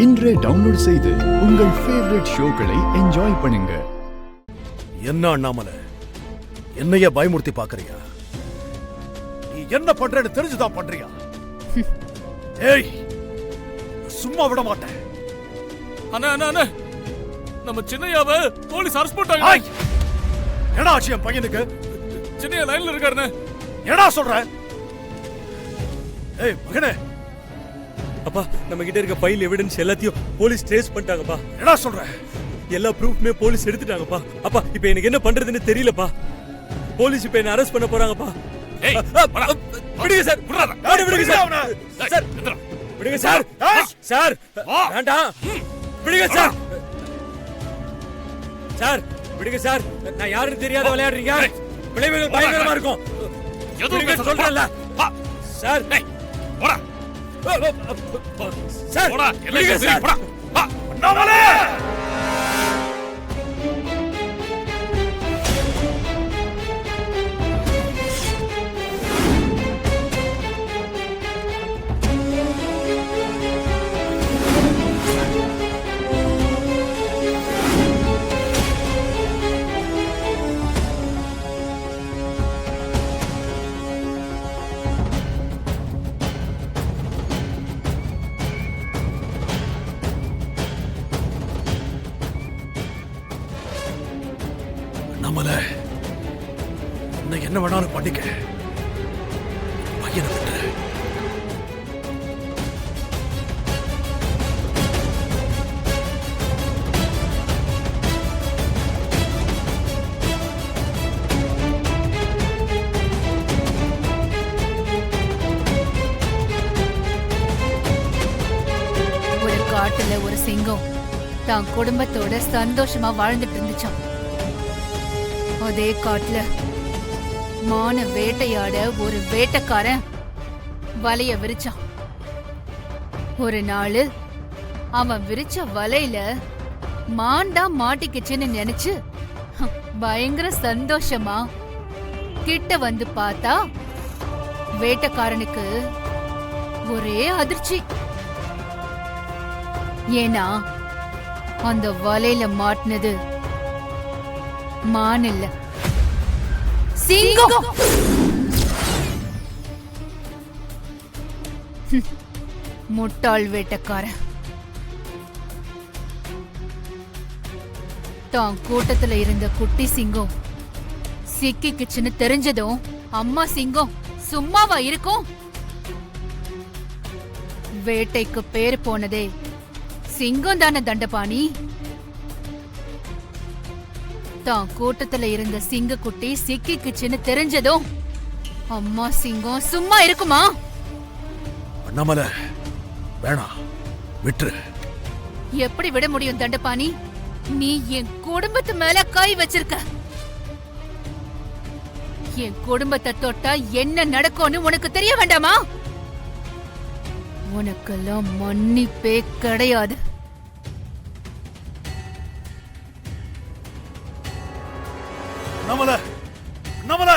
இன்றே டவுன்லோட் செய்து உங்கள் ஃபேவரட் ஷோக்களை என்ஜாய் பண்ணுங்க. என்ன அண்ணாமலை, என்னைய பயமுறுத்தி பாக்குறியா? நீ என்ன பண்றேன்னு தெரிஞ்சுதான் பண்றியா? ஏய், சும்மா விட மாட்டேன். அண்ணா அண்ணா அண்ணா, நம்ம சின்னையாவை போலீஸ் அரெஸ்ட் பண்ணிட்டாங்க. என்னடா ஆச்சு என் பையனுக்கு? சின்னையா லைன்ல இருக்காருண்ணே. என்னடா சொல்ற? ஏய் மகனே, அப்பா நம்ம கிட்ட இருக்க ஃபைல் எவிடன்ஸ் எல்லாத்தையும் போலீஸ் ட்ரேஸ் பண்ணிட்டாங்கப்பா. என்னடா சொல்ற? எல்லா ப்ரூஃப்மே போலீஸ் எடுத்துட்டாங்கப்பா. அப்பா இப்போ எனக்கு என்ன பண்றதுன்னு தெரியலப்பா. போலீஸ் இப்போ என்ன அரெஸ்ட் பண்ண போறாங்கப்பா. ஏய் விடுங்க சார், விடுங்க சார். சார் விடுங்க சார். சார் வேண்டாம், விடுங்க சார். சார் விடுங்க சார், நான் யாருன்னு தெரியாத விளையாடுறீங்க. விளைவுகள் பயங்கரமா இருக்கும். எதுவும் சொல்றேன்ல சார். போடா சார், போடா, விடுங்க சார். போடா. அண்ணாமலை, அண்ணாமலை, இன்னும் என்ன வேணாலும் பண்ணிக்க, பையனை விட்டு. ஒரு காட்டுல ஒரு சிங்கம் தான் குடும்பத்தோட சந்தோஷமா வாழ்ந்துட்டு இருந்துச்சான். அதே காட்டுல மான வேட்டையாட ஒரு வேட்டைக்காரன் வலைய விரிச்சான். ஒரு நாள் அவன் விரிச்ச வலையில மான் தான் மாட்டிக்கிச்சுன்னு நினைச்சு பயங்கர சந்தோஷமா கிட்ட வந்து பார்த்தா வேட்டைக்காரனுக்கு ஒரே அதிர்ச்சி. ஏன்னா அந்த வலையில மாட்டினது மான் இல்ல, சிங்கம். முட்டாள் வேட்டைக்காரன் தான் கூட்டத்துல இருந்த குட்டி சிங்கம் சிக்கிக்குச்சுன்னு தெரிஞ்சதும் அம்மா சிங்கம் சும்மாவா இருக்கும்? வேட்டைக்கு பேர் போனதே சிங்கம் தானே தண்டபாணி. தான் கூட்டத்துல இருந்த சிங்கக்குட்டி சிக்கிக்குச்சுன்னு தெரிஞ்சதும் அம்மா சிங்கம் சும்மா இருக்குமா? அண்ணாமலை வேணாம், விட்டுரு. எப்படி விட முடியும் தண்டபாணி? நீ என் குடும்பத்து மேல கை வச்சிருக்க. என் குடும்பத்தை தொட்டா என்ன நடக்கும்னு உனக்கு தெரிய வேண்டாமா? உனக்கெல்லாம் மன்னிப்பே கிடையாது. அண்ணாமலை, அண்ணாமலை.